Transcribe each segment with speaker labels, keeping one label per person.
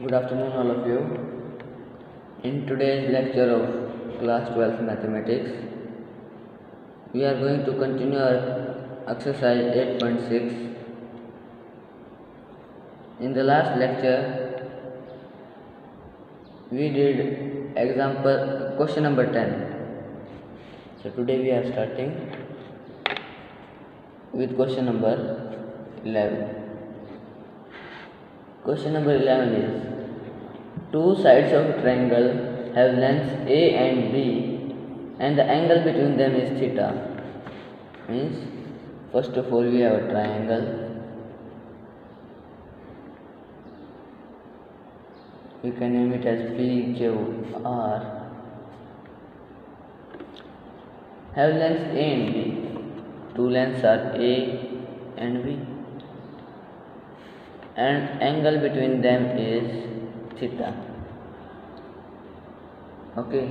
Speaker 1: Good afternoon, all of you. In today's lecture of class 12 mathematics, we are going to continue our exercise 8.6. In the last lecture, we did example question number 10. So today we are starting with question number 11. Question number 11 is: two sides of a triangle have lengths A and B, and the angle between them is theta. Means, first of all, we have a triangle. We can name it as PQR. Have lengths A and B. Two lengths are A and B, and angle between them is theta. Okay,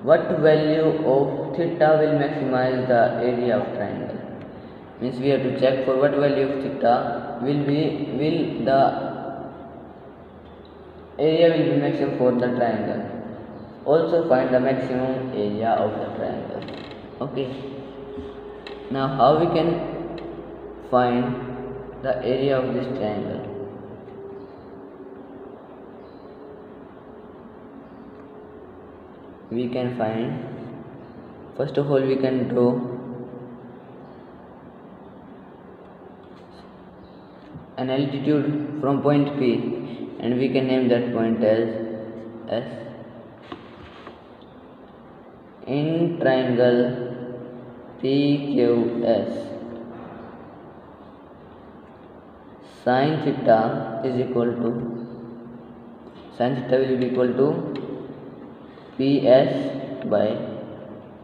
Speaker 1: what value of theta will maximize the area of triangle? Means we have to check for what value of theta will the area will be maximum for the triangle. Also find the maximum area of the triangle. Okay, now how we can find the area of this triangle? We can find, first of all, we can draw an altitude from point P, and we can name that point as S. In triangle PQS, sin theta will be equal to PS by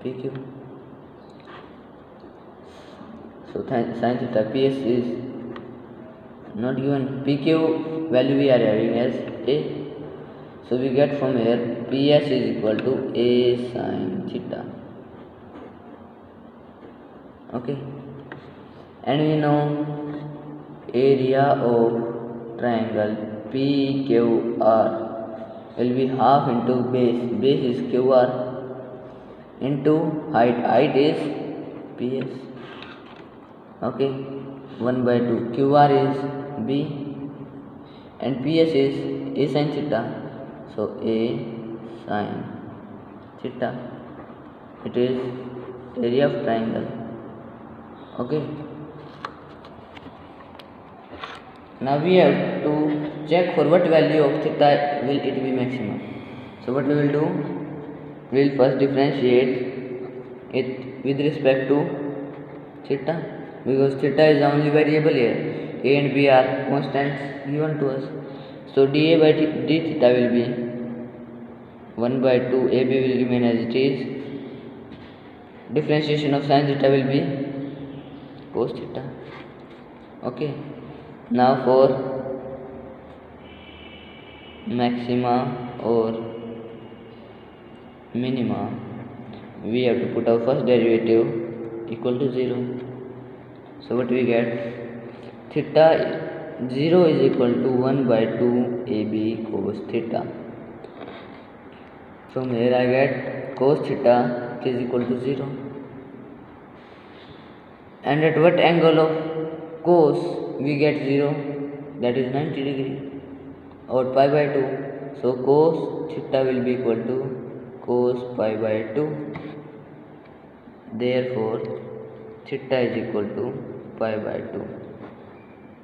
Speaker 1: PQ. So sin theta, PS is not given, PQ value we are having as A. So we get from here PS is equal to A sin theta. Okay, and we know area of triangle PQR will be half into base is QR, into height is PS. Okay, 1 by 2. QR is B and PS is A sin theta, so A sin theta, it is area of triangle. Okay, now we have to check for what value of theta will it be maximum. So what we will do, we will first differentiate it with respect to theta, because theta is the only variable here. A and B are constants given to us. So dA by d theta will be 1 by 2, AB will remain as it is. Differentiation of sin theta will be cos theta. Okay, now for maxima or minima, we have to put our first derivative equal to 0. So what we get, theta 0 is equal to 1 by 2 AB cos theta. From here I get cos theta is equal to 0. And at what angle of cos we get 0? That is 90 degree, or pi by 2. So cos theta will be equal to cos pi by 2. Therefore theta is equal to pi by 2.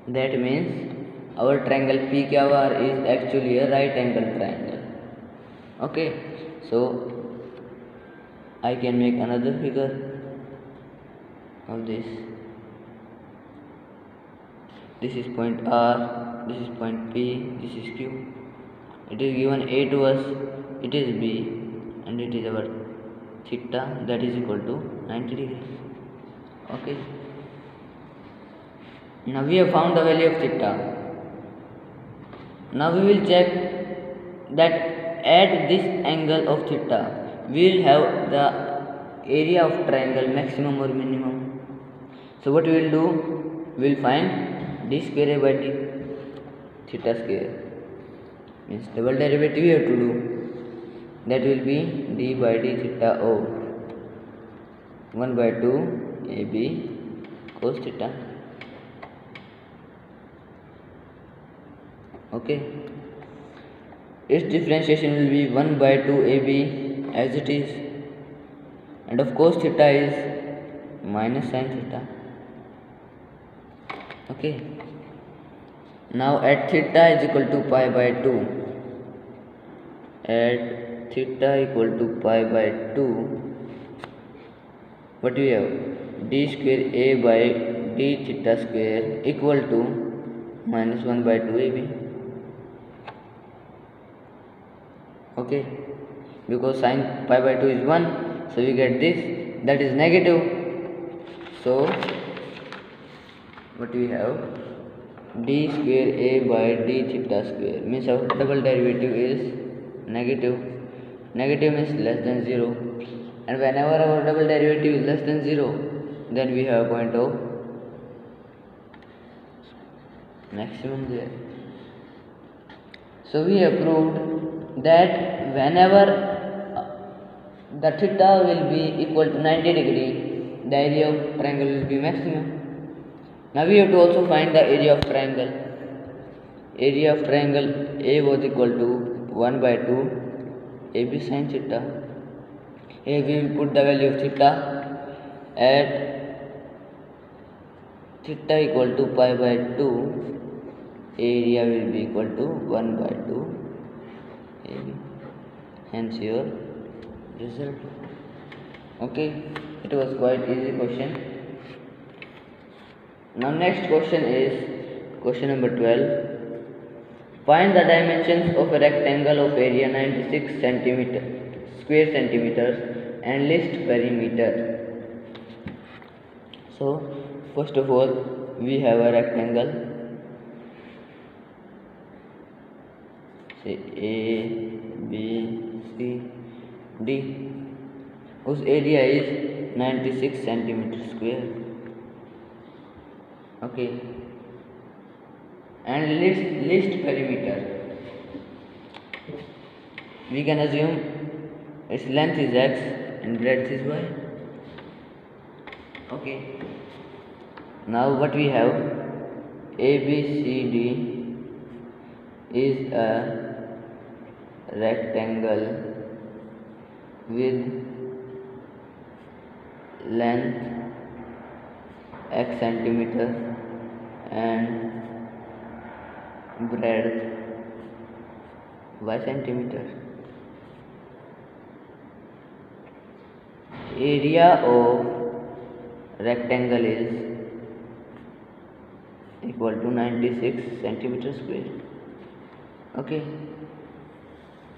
Speaker 1: That means our triangle PQR is actually a right angle triangle. Okay, so I can make another figure of this. This is point R, this is point P, this is Q. It is given A to us, it is B, and it is our theta, that is equal to 90 degrees. Okay, now we have found the value of theta. Now we will check that at this angle of theta we will have the area of triangle maximum or minimum. So what we will do, we will find d square by d theta square. means double derivative we have to do. That will be d by d theta o 1 by 2 ab cos theta. Okay, its differentiation will be 1 by 2 ab as it is, and of cos theta is minus sin theta. Okay, now at theta is equal to pi by 2, at theta equal to pi by 2, what we have, d square a by d theta square equal to minus 1 by 2 ab. Okay, because sin pi by 2 is 1, so we get this, that is negative. So what we have, d square a by d theta square means our double derivative is negative. Negative means less than 0, and whenever our double derivative is less than 0, then we have a point of maximum there. So we have proved that whenever the theta will be equal to 90 degree, the area of triangle will be maximum. Now we have to also find the area of triangle. Area of triangle A was equal to 1 by 2 AB sin theta. Here we will put the value of theta at theta equal to pi by 2. Area will be equal to 1 by 2 AB. Hence your result. Okay, it was quite easy question. Now next question is question number 12. Find the dimensions of a rectangle of area 96 square centimeters and list perimeter. So first of all we have a rectangle, say A, B, C, D, whose area is 96 centimeters square. Okay, and list perimeter. We can assume its length is x and breadth is y. Okay, now what we have, ABCD is a rectangle with length x centimeter and breadth y centimeter. Area of rectangle is equal to 96 centimeters square. Okay,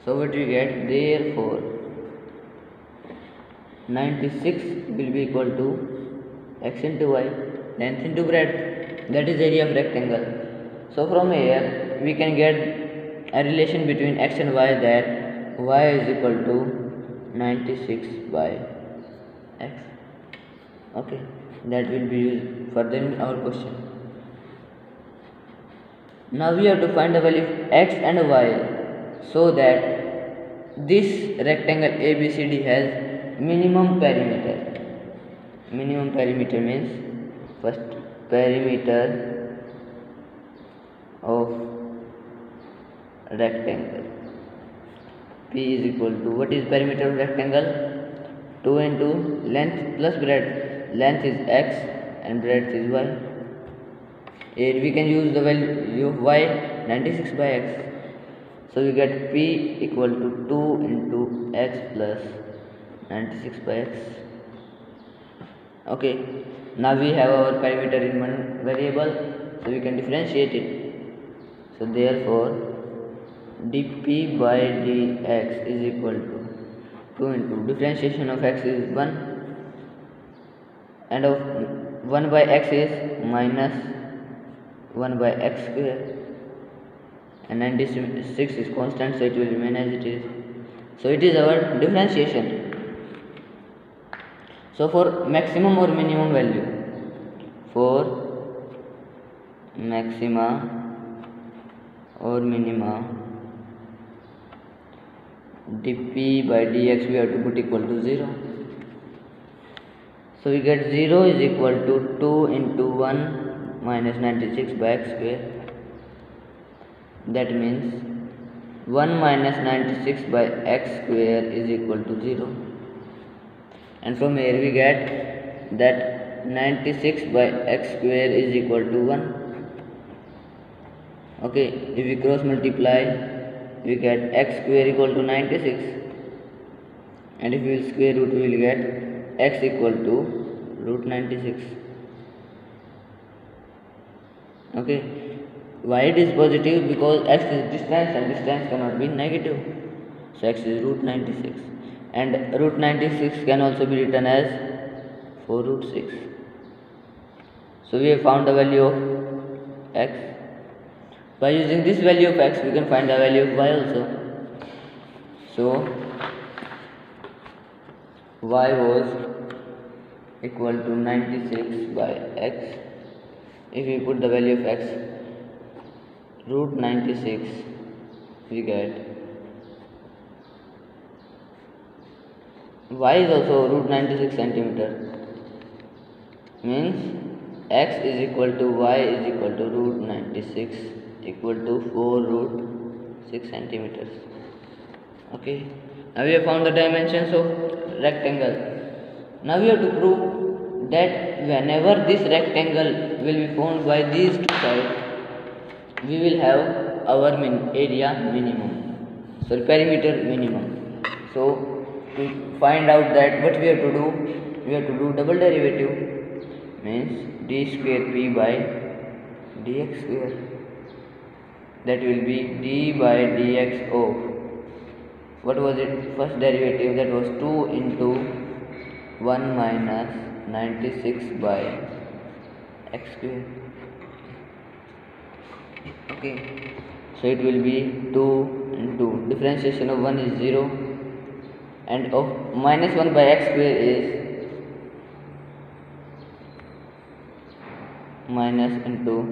Speaker 1: so what we get, therefore 96 will be equal to x into y, length into breadth, that is area of rectangle. So from here we can get a relation between x and y, that y is equal to 96 by x. Okay, that will be used further in our question. Now we have to find the value of x and y, so that this rectangle ABCD has minimum perimeter. Minimum perimeter means first perimeter of rectangle. P is equal to, what is perimeter of rectangle? 2 into length plus breadth. Length is x and breadth is y. Here we can use the value of y, 96 by x. So we get P equal to 2 into x plus 96 by x. Okay, now we have our perimeter in one variable, so we can differentiate it. So therefore dp by dx is equal to 2 into differentiation of x is 1 and of 1 by x is minus 1 by x square, and 96 is constant, so it will remain as it is. So it is our differentiation. So for maximum or minimum value, for maxima or minima, dp by dx we have to put equal to 0. So we get 0 is equal to 2 into 1 minus 96 by x square. That means 1 minus 96 by x square is equal to 0. And from here we get that 96 by x square is equal to 1. Okay, if we cross multiply, we get x square equal to 96, and if we will square root, we will get x equal to root 96. Okay, why it is positive? Because x is distance and distance cannot be negative, so x is root 96, and root 96 can also be written as 4 root 6. So we have found the value of x. By using this value of x, we can find the value of y also. So y was equal to 96 by x. If we put the value of x root 96, we get y is also root 96 centimeter, means x is equal to y is equal to root 96 equal to 4 root 6 centimeters. Okay, now we have found the dimensions of rectangle. Now we have to prove that whenever this rectangle will be formed by these two sides, we will have our area minimum, so perimeter minimum. So to find out that, what we have to do, we have to do double derivative, means d square p by dx square. That will be d by dx of, what was it, first derivative, that was 2 into 1 minus 96 by x square. Okay, so it will be 2 into, differentiation of 1 is 0, and of minus 1 by x square is minus into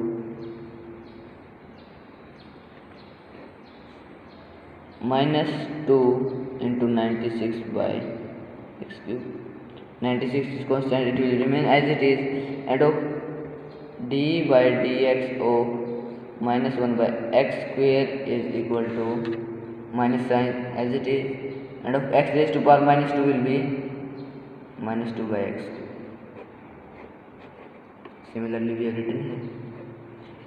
Speaker 1: minus 2 into 96 by x cube. 96 is constant, it will remain as it is, and of d by dx of minus 1 by x square is equal to minus sign as it is, and of x raised to power minus 2 will be minus 2 by x. Similarly we have written here.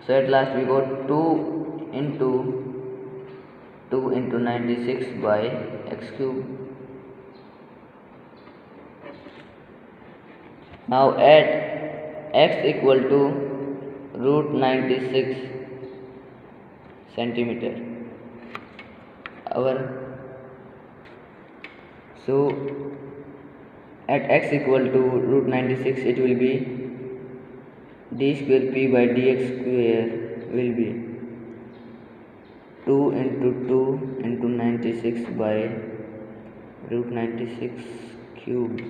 Speaker 1: So at last we got 2 into 96 by x cube. Now at x equal to root 96 centimeter, so at x equal to root 96, it will be d square p by dx square will be 2 into 2 into 96 by root 96 cube.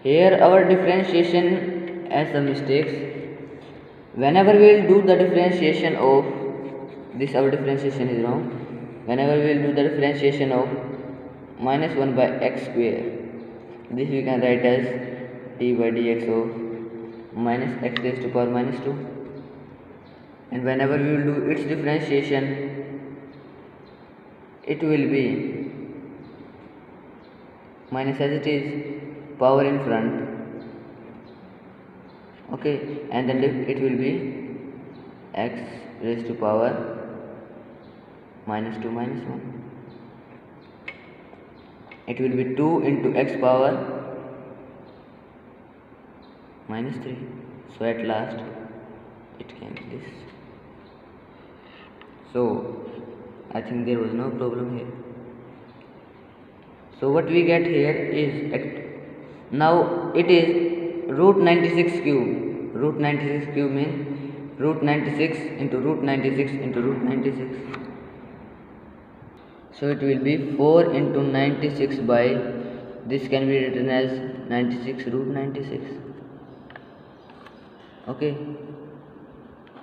Speaker 1: Here our differentiation has some mistakes. Whenever we will do the differentiation of this, our differentiation is wrong. Whenever we will do the differentiation of minus 1 by x square, this we can write as d by dx of minus x raised to power minus 2, and whenever we will do its differentiation, it will be minus as it is, power in front, okay, and then it will be x raised to power minus 2 minus 1. It will be 2 into x power minus 3. So at last it came this. So I think there was no problem here. So what we get here is, now it is root 96 cube. Root 96 cube means root 96 into root 96 into root 96. So it will be 4 into 96 by, this can be written as 96 root 96. Okay,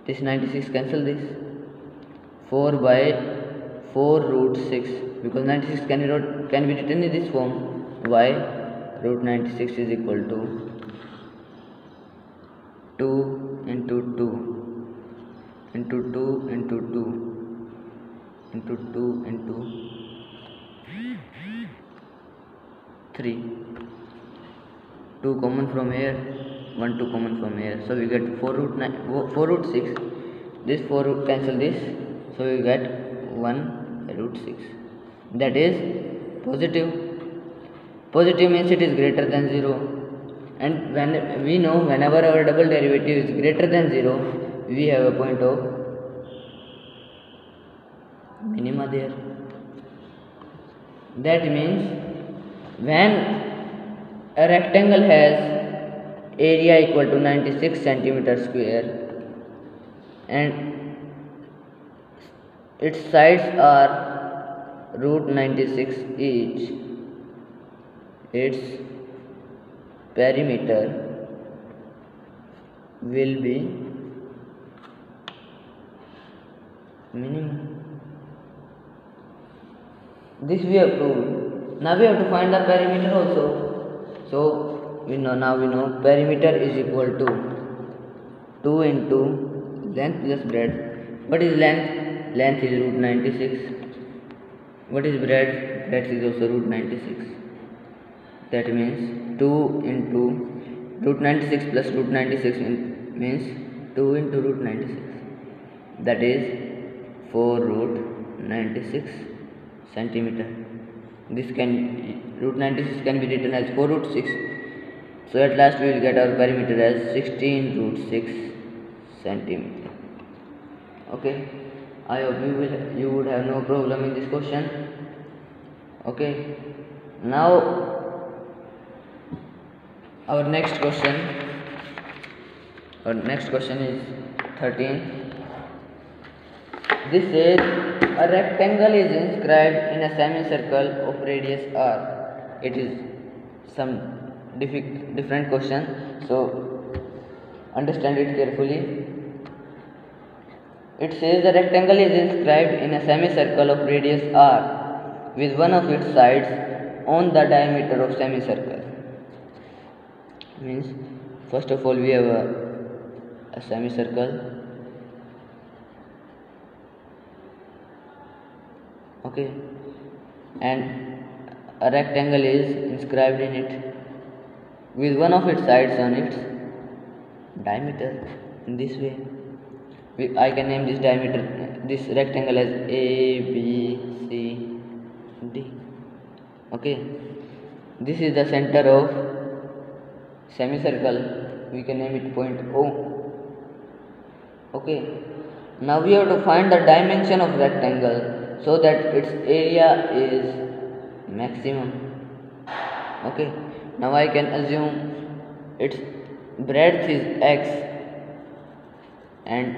Speaker 1: this 96 cancel this, 4 by 4 root 6, because 96 can be written in this form. Y root 96 is equal to 2 into 2 into 2 into 2 into 2 into 3. 2 common from here, 1 2 common from here, so we get 4 root 6. This 4 root cancel this, so we get 1 root 6. That is positive. Positive means it is greater than 0, and when we know whenever our double derivative is greater than 0, we have a point of minima there. That means when a rectangle has area equal to 96 centimeter square and its sides are root 96 each, its perimeter will be minimum. This we have proved. Now we have to find the perimeter also. So we know perimeter is equal to 2 into length plus breadth. What is length? Length is root 96. What is breadth? Breadth is also root 96. That means 2 into root 96 plus root 96 means 2 into root 96. That is 4 root 96 centimeter. This root 96 can be written as 4 root 6. So at last we will get our perimeter as 16 root 6 centimeter. Okay, I hope you would have no problem in this question. Okay, now our next question is 13. This says a rectangle is inscribed in a semicircle of radius r. It is some different question, so understand it carefully. It says the rectangle is inscribed in a semicircle of radius r with one of its sides on the diameter of semicircle. Means first of all we have a semicircle. Okay, and a rectangle is inscribed in it with one of its sides on its diameter. In this way I can name this rectangle as A, B, C, D. Okay, this is the center of semicircle. We can name it point O. Okay, now we have to find the dimension of rectangle so that its area is maximum. Okay, now I can assume its breadth is x and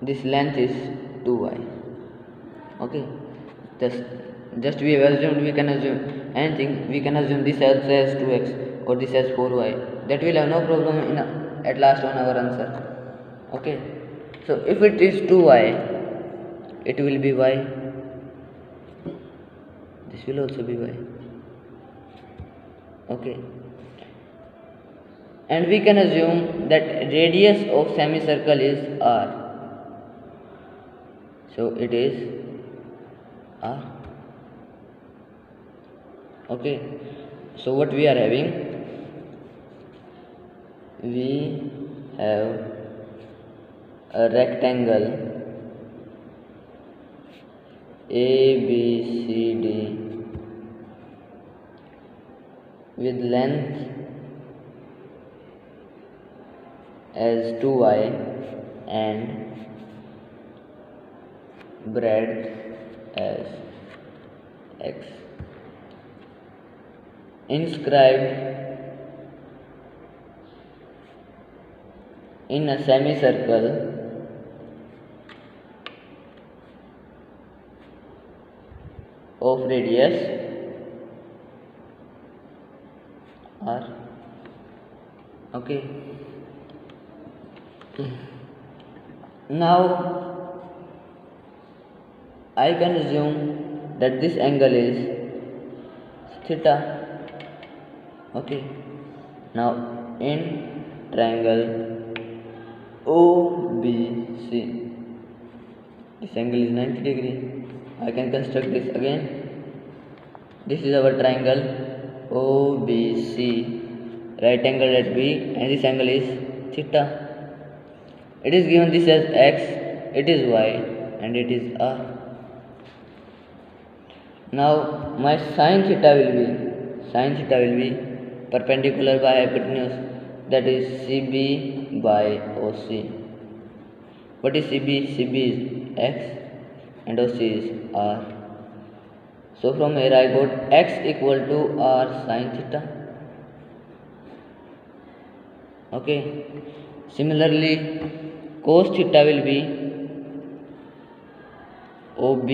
Speaker 1: this length is 2y. Okay, just we have assumed, we can assume anything. We can assume this also has 2x or this has 4y. That will have no problem at last on our answer. Okay, so if it is 2y, it will be y. This will also be y. Okay, and we can assume that radius of semicircle is r, so it is r. Okay, so what we are having, we have a rectangle A, B, C, D with length as 2y and breadth as x, inscribed in a semicircle of radius r. Okay, now I can assume that this angle is theta. Okay. Now in triangle OBC, this angle is 90 degree. I can construct this again. This is our triangle OBC, right angle at B, and this angle is theta. It is given this as x, it is y, and it is r. Now my sin theta will be perpendicular by hypotenuse, that is CB by OC. What is CB? CB is x and OC is r. So from here I got x equal to r sin theta. Okay. Similarly, cos theta will be OB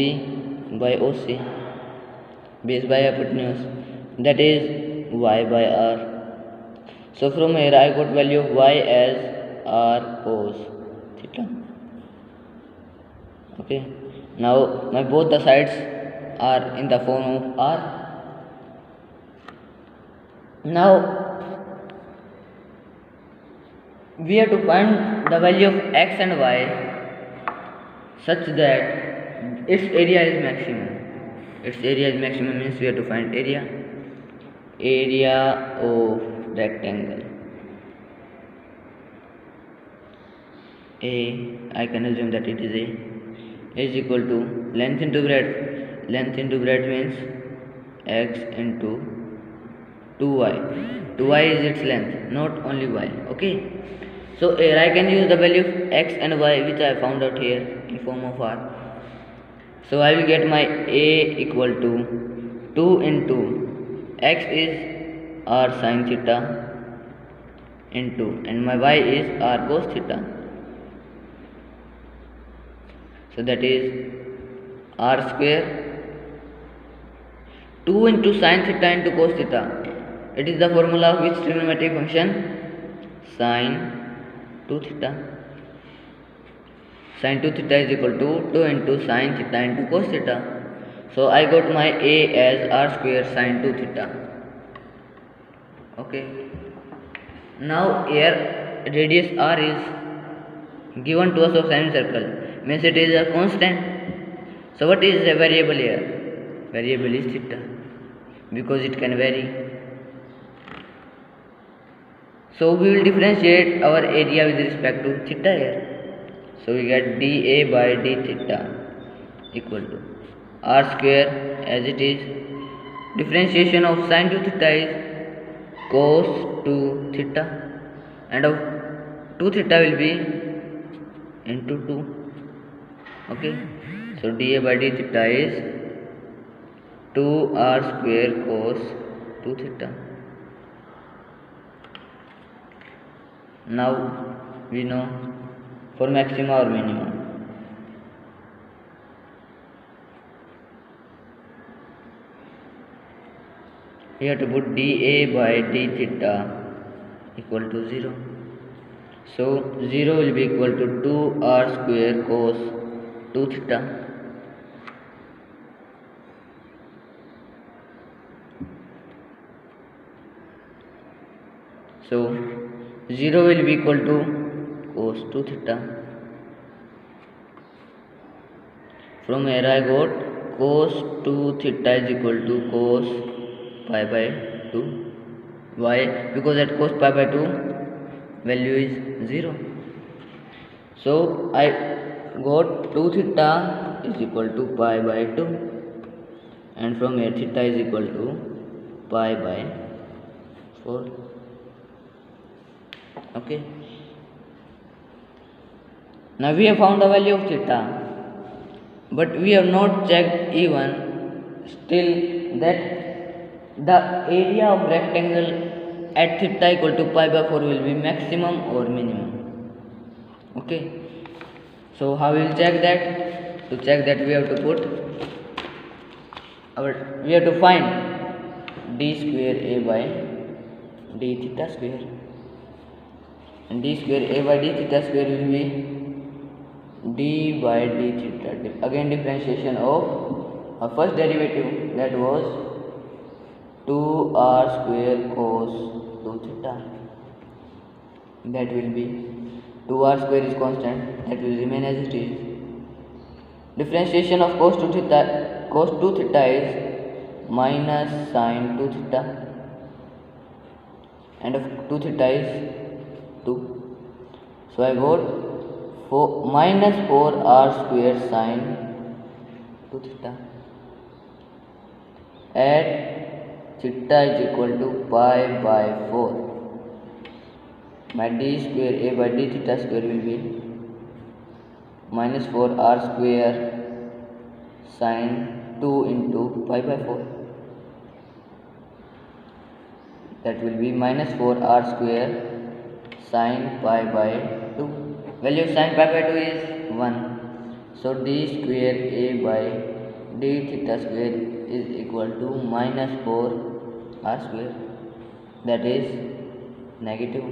Speaker 1: by OC, base by hypotenuse, that is y by r. So from here I got value of y as r cos theta. Okay. Now my both the sides are in the form of r. Now we have to find the value of x and y such that its area is maximum. Its area is maximum means we have to find area of rectangle A. I can assume that it is A is equal to length into breadth. Length into breadth means x into 2y. 2y is its length, not only y. Okay. So here I can use the value of x and y which I found out here in form of r. So I will get my A equal to 2 into x is r sin theta into, and my y is r cos theta. So that is r square 2 into sin theta into cos theta. It is the formula of which trigonometric function? Sin 2 theta. Sin 2 theta is equal to 2 into sin theta into cos theta. So I got my A as r square sin 2 theta. Okay. Now here radius r is given to us of semicircle, means it is a constant. So what is the variable here? Variable is theta, because it can vary. So we will differentiate our area with respect to theta here. So we get dA by d theta equal to r square, as it is. Differentiation of sin 2 theta is cos 2 theta, and of 2 theta will be into 2. Okay. So dA by d theta is 2r square cos 2 theta. Now we know for maxima or minimum. We have to put dA by d theta equal to 0. So 0 will be equal to 2r square cos 2 theta. So 0 will be equal to cos 2 theta. From here I got cos 2 theta is equal to cos pi by 2. Why? Because at cos pi by 2 value is 0. So I got 2 theta is equal to pi by 2, and from here theta is equal to pi by 4. Okay. Now we have found the value of theta, but we have not checked even still that the area of rectangle at theta equal to pi by 4 will be maximum or minimum. Okay. So how we will check that? To check that we have to put we have to find d square a by d theta square, and d square a by d theta square will be d by d theta. Again differentiation of our first derivative, that was 2r square cos 2 theta. That will be 2r square is constant, that will remain as it is. Differentiation of cos 2 theta is minus sin 2 theta, and of 2 theta is 2. So I got minus 4r square sin 2 theta at theta is equal to pi by 4. My d square a by d theta square will be minus 4r square sin 2 into pi by 4. That will be minus 4r square sin pi by 2. Value of sin pi by 2 is 1. So d square a by d theta square is equal to minus 4r square. That is negative.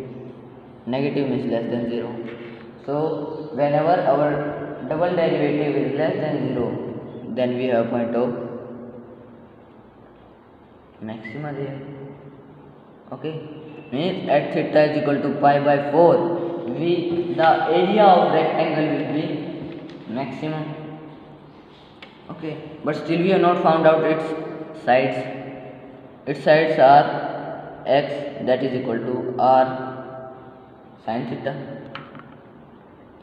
Speaker 1: Negative means less than 0. So whenever our double derivative is less than 0, then we have point of maxima there. Okay, means at theta is equal to pi by 4, the area of rectangle will be maximum. Okay, but still we have not found out its sides. Its sides are x, that is equal to r sin theta.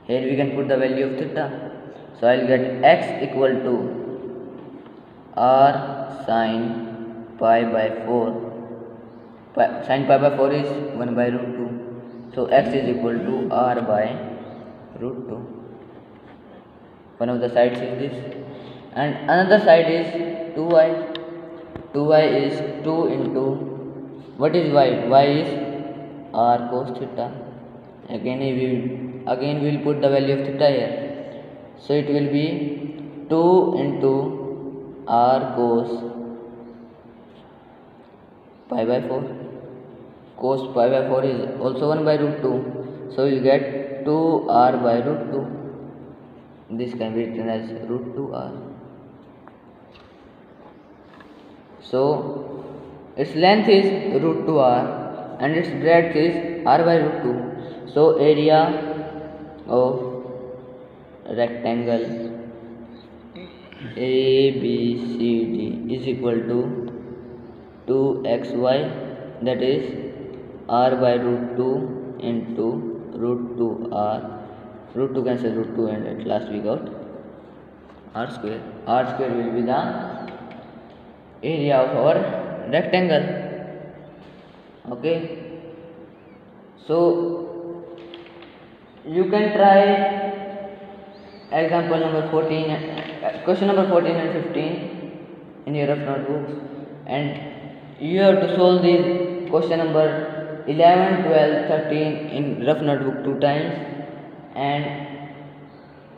Speaker 1: Here we can put the value of theta. So I will get x equal to r sin pi by 4. Sin pi by 4 is 1 by root 2. So x is equal to r by root 2. One of the sides is this, and another side is 2y. 2y is 2 into, what is y? Y is r cos theta. Again we will put the value of theta here. So it will be 2 into r cos pi by 4. Cos pi by 4 is also 1 by root 2. So you get 2r by root 2. This can be written as root 2r. So its length is root 2r and its breadth is r by root 2. So area of rectangle ABCD is equal to 2xy, that is r by root 2 into root 2r. Root 2 cancel root 2, and at last we got r square. R square will be the area of our rectangle. Okay, so you can try example number 14, question number 14 and 15 in your rough notebooks, and you have to solve this question number 11, 12, 13 in rough notebook 2 times, and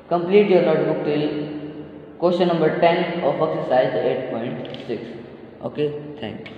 Speaker 1: complete your notebook till question number 10 of exercise 8.6. Okay, thank you.